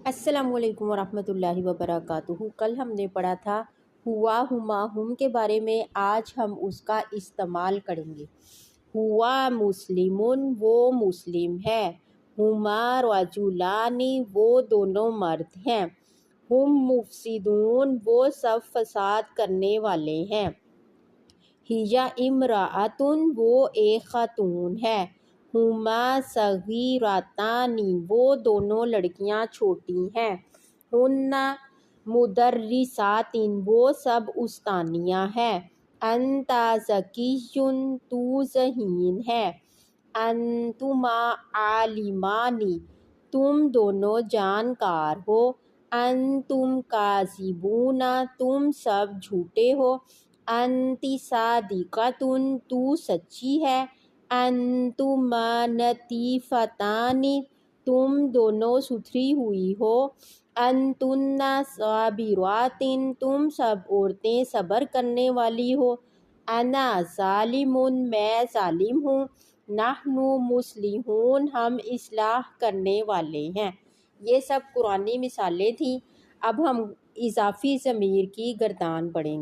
السلام علیکم ورحمۃ اللہ وبرکاتہ۔ کل ہم نے پڑھا تھا ہوا ہما ہم کے بارے میں، آج ہم اس کا استعمال کریں گے۔ ہوا مسلمون، وہ مسلم ہے۔ ہما رجلان، وہ دونوں مرد ہیں۔ ہم مفسدون، وہ سب فساد کرنے والے ہیں۔ ہی امرأۃ، وہ ایک خاتون ہے۔ ہما صغیراتان، وہ دونوں لڑکیاں چھوٹی ہیں۔ ہن مدرسات، وہ سب استانیاں ہیں۔ انت ذکی، تو ذہین ہے۔ انتما عالمان، تم دونوں جانکار ہو۔ انتم کاذبون، تم سب جھوٹے ہو۔ انت صادقۃ، تو سچی ہے۔ انتما نظیفتان، تم دونوں ستھری ہوئی ہو۔ انتن صابرات، تم سب عورتیں صبر کرنے والی ہو۔ انا ظالم، میں ظالم ہوں۔ نحن مصلحون، ہم اصلاح کرنے والے ہیں۔ یہ سب قرآنی مثالیں تھیں۔ اب ہم اضافی ضمیر کی گردان پڑھیں گے۔